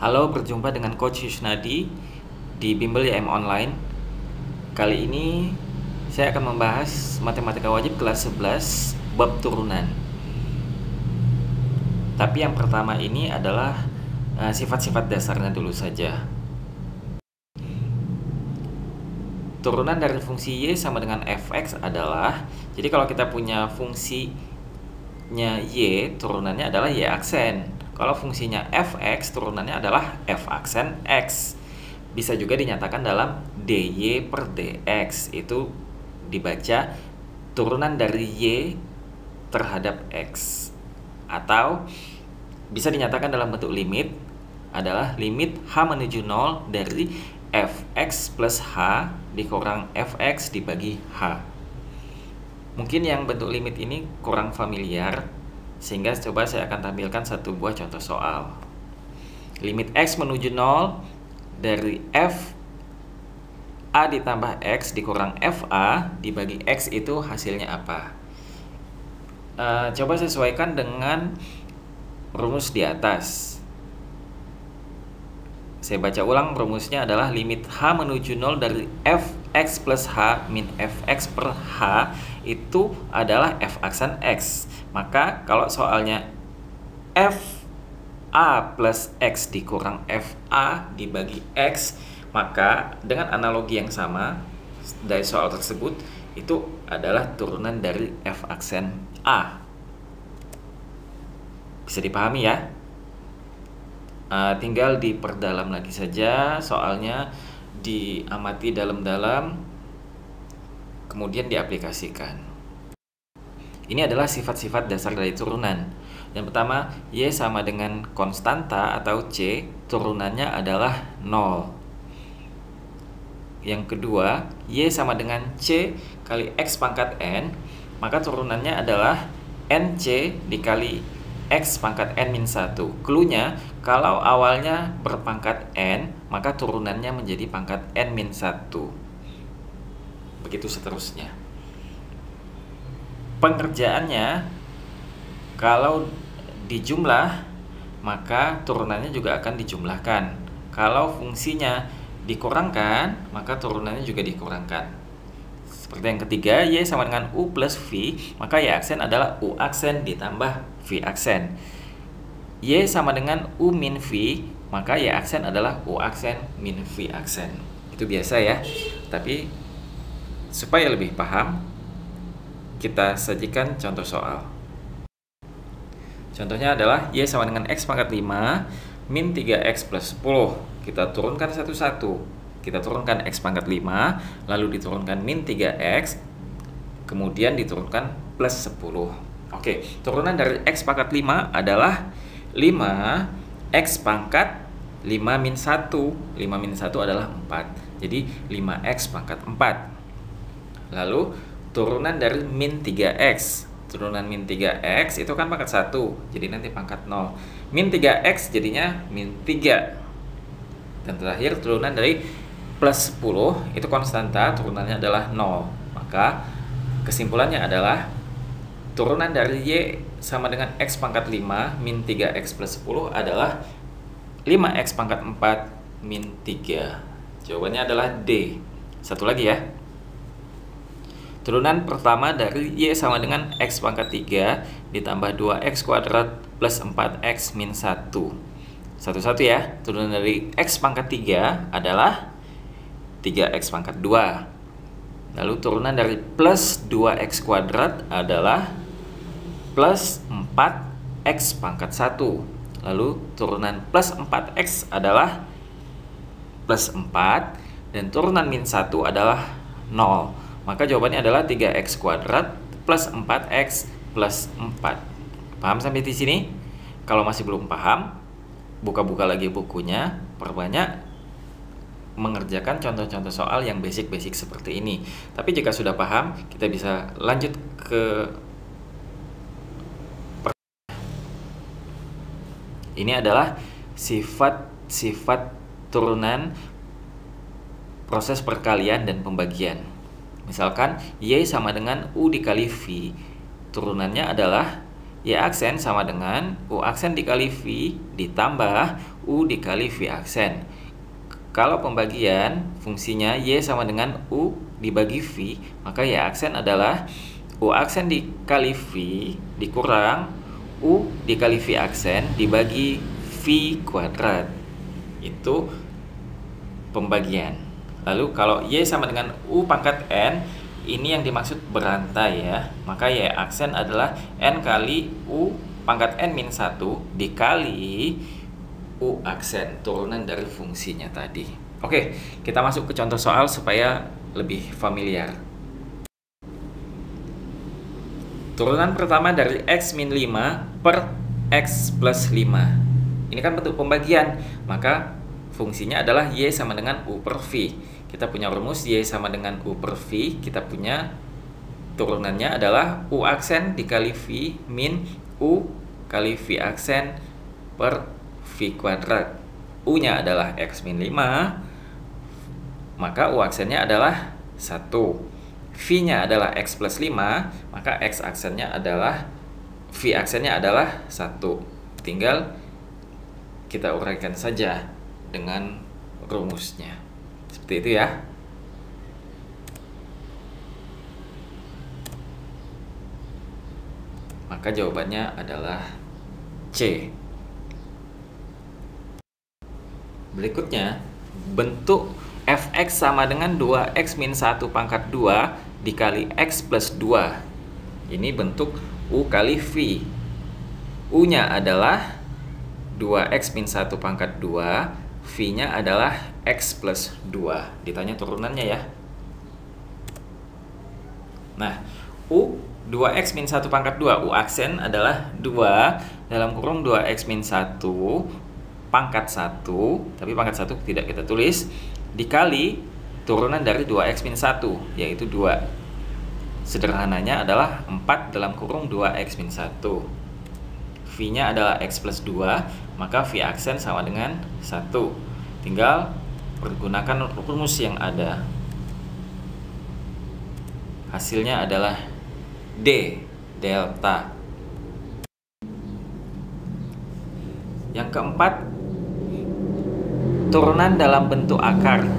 Halo, berjumpa dengan Coach Yusnadi di Bimbel YM Online. Kali ini saya akan membahas matematika wajib kelas 11 bab turunan. Tapi yang pertama ini adalah sifat-sifat dasarnya dulu saja. Turunan dari fungsi Y sama dengan fx adalah, jadi kalau kita punya fungsinya Y, turunannya adalah Y aksen. Kalau fungsinya fx, turunannya adalah f aksen x. Bisa juga dinyatakan dalam dy per dx. Itu dibaca turunan dari Y terhadap x. Atau bisa dinyatakan dalam bentuk limit, adalah limit h menuju 0 dari fx plus h dikurang fx dibagi h. Mungkin yang bentuk limit ini kurang familiar, sehingga coba saya akan tampilkan satu buah contoh soal. Limit x menuju 0 dari f a ditambah x dikurang fa dibagi x itu hasilnya apa? Coba sesuaikan dengan rumus di atas. Saya baca ulang, rumusnya adalah limit h menuju 0 dari fx plus h min fx per h itu adalah f aksen x. Maka kalau soalnya f a plus x dikurang fa dibagi x, maka dengan analogi yang sama dari soal tersebut, itu adalah turunan dari f aksen a. Bisa dipahami ya? Tinggal diperdalam lagi saja soalnya, diamati dalam-dalam, kemudian diaplikasikan. Ini adalah sifat-sifat dasar dari turunan. Yang pertama, Y sama dengan konstanta atau C, turunannya adalah 0. Yang kedua, Y sama dengan C kali X pangkat N, maka turunannya adalah NC dikali X pangkat N min 1. Cluenya, kalau awalnya berpangkat N, maka turunannya menjadi pangkat N min 1. Begitu seterusnya. Pengerjaannya, kalau dijumlah, maka turunannya juga akan dijumlahkan. Kalau fungsinya dikurangkan, maka turunannya juga dikurangkan. Seperti yang ketiga, Y sama dengan U plus V, maka Y aksen adalah U aksen ditambah V aksen. Y sama dengan U min V, maka Y aksen adalah U aksen min V aksen. Itu biasa ya, tapi supaya lebih paham, kita sajikan contoh soal. Contohnya adalah Y sama dengan X pangkat 5 min 3X plus 10. Kita turunkan satu-satu. Kita turunkan X pangkat 5, lalu diturunkan min 3X, kemudian diturunkan plus 10. Oke, turunan dari X pangkat 5 adalah 5X pangkat 5 min 1. 5 min 1 adalah 4. Jadi 5X pangkat 4. Lalu turunan dari min 3X. Turunan min 3X itu kan pangkat 1, jadi nanti pangkat 0. Min 3X jadinya min 3. Dan terakhir turunan dari plus 10 itu konstanta, turunannya adalah 0. Maka kesimpulannya adalah turunan dari Y sama dengan X pangkat 5 min 3X plus 10 adalah 5X pangkat 4 min 3. Jawabannya adalah D. Satu lagi ya. Turunan pertama dari Y sama dengan X pangkat 3 ditambah 2X kuadrat plus 4X min 1. Satu-satu ya. Turunan dari X pangkat 3 adalah 3X pangkat 2. Lalu turunan dari plus 2X kuadrat adalah plus 4X pangkat 1. Lalu turunan plus 4X adalah plus 4. Dan turunan min 1 adalah 0. Maka jawabannya adalah 3X kuadrat plus 4X plus 4. Paham sampai di sini? Kalau masih belum paham, buka-buka lagi bukunya, perbanyak mengerjakan contoh-contoh soal yang basic-basic seperti ini. Tapi jika sudah paham, kita bisa lanjut ke ini adalah sifat-sifat turunan proses perkalian dan pembagian. Misalkan Y sama dengan U dikali V, turunannya adalah Y aksen sama dengan U aksen dikali V ditambah U dikali V aksen. Kalau pembagian fungsinya Y sama dengan U dibagi V, maka Y aksen adalah U aksen dikali V dikurang U dikali V aksen dibagi V kuadrat. Itu pembagian. Lalu kalau Y sama dengan U pangkat N, ini yang dimaksud berantai ya. Maka Y aksen adalah N kali U pangkat N min 1 dikali U aksen, turunan dari fungsinya tadi. Oke, kita masuk ke contoh soal supaya lebih familiar. Turunan pertama dari X min 5 per X plus 5. Ini kan bentuk pembagian, maka fungsinya adalah Y sama dengan U per V. Kita punya rumus Y sama dengan U per V. Kita punya turunannya adalah U aksen dikali V min U kali V aksen per V kuadrat. U-nya adalah X min 5, maka U aksennya adalah 1. V-nya adalah X plus 5, maka X aksennya adalah V aksennya adalah 1. Tinggal kita uraikan saja dengan rumusnya. Seperti itu ya. Maka jawabannya adalah C. Berikutnya, bentuk fx sama dengan 2x min 1 pangkat 2 dikali x plus 2. Ini bentuk U kali V. U-nya adalah 2x min 1 pangkat 2, V-nya adalah X plus 2. Ditanya turunannya ya. Nah, U 2X min 1 pangkat 2. U aksen adalah 2 dalam kurung 2X min 1 pangkat 1. Tapi pangkat 1 tidak kita tulis. Dikali turunan dari 2X min 1, yaitu 2. Sederhananya adalah 4 dalam kurung 2X min 1. V-nya adalah X plus 2, maka V aksen sama dengan 1. Tinggal pergunakan rumus yang ada. Hasilnya adalah D, delta. Yang keempat, turunan dalam bentuk akar.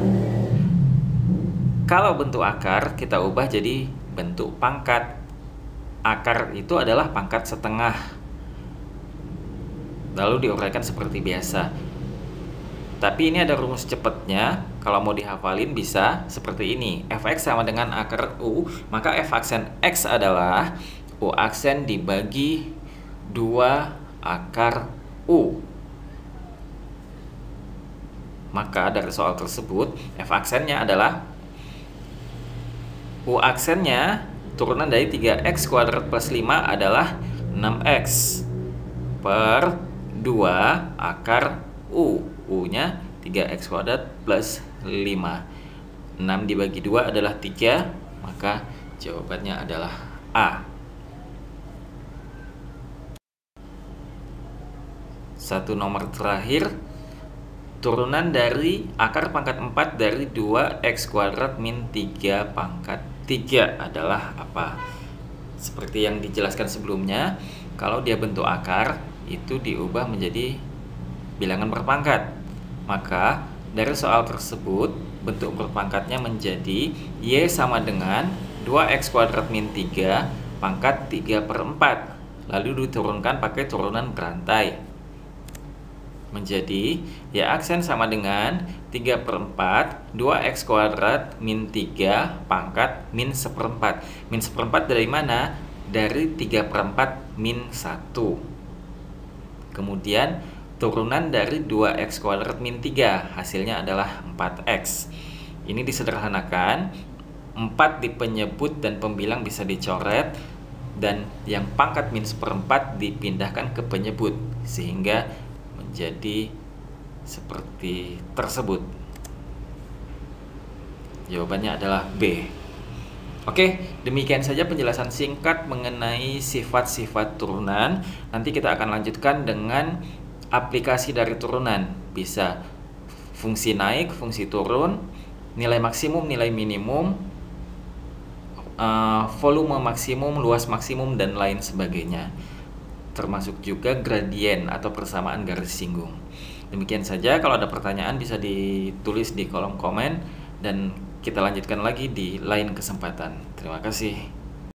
Kalau bentuk akar, kita ubah jadi bentuk pangkat. Akar itu adalah pangkat setengah. Lalu diuraikan seperti biasa. Tapi ini ada rumus cepatnya. Kalau mau dihafalin bisa seperti ini. Fx sama dengan akar U, maka F aksen X adalah U aksen dibagi 2 akar U. Maka dari soal tersebut, F aksennya adalah U aksennya turunan dari 3x kuadrat plus 5 adalah 6x per 2 akar U. U-nya 3x kuadrat plus 5. 6 dibagi 2 adalah 3, maka jawabannya adalah A. Satu nomor terakhir, turunan dari akar pangkat 4 dari 2x kuadrat min 3 pangkat 3 adalah apa? Seperti yang dijelaskan sebelumnya, kalau dia bentuk akar, itu diubah menjadi bilangan berpangkat. Maka dari soal tersebut, bentuk berpangkatnya menjadi Y sama dengan 2x kuadrat min 3 pangkat 3 per 4. Lalu diturunkan pakai turunan berantai. Menjadi Y aksen sama dengan 3 per 4 2x kuadrat min 3 pangkat min seperempat. Min seperempat dari mana? Dari 3 per 4 min 1. Kemudian turunan dari 2x kuadrat min 3, hasilnya adalah 4x. Ini disederhanakan, 4 di penyebut dan pembilang bisa dicoret, dan yang pangkat min seperempat dipindahkan ke penyebut, sehingga menjadi seperti tersebut. Jawabannya adalah B. Oke, demikian saja penjelasan singkat mengenai sifat-sifat turunan. Nanti kita akan lanjutkan dengan aplikasi dari turunan. Bisa fungsi naik, fungsi turun, nilai maksimum, nilai minimum, volume maksimum, luas maksimum, dan lain sebagainya. termasuk juga gradien atau persamaan garis singgung. Demikian saja, kalau ada pertanyaan bisa ditulis di kolom komen dan kita lanjutkan lagi di lain kesempatan. Terima kasih.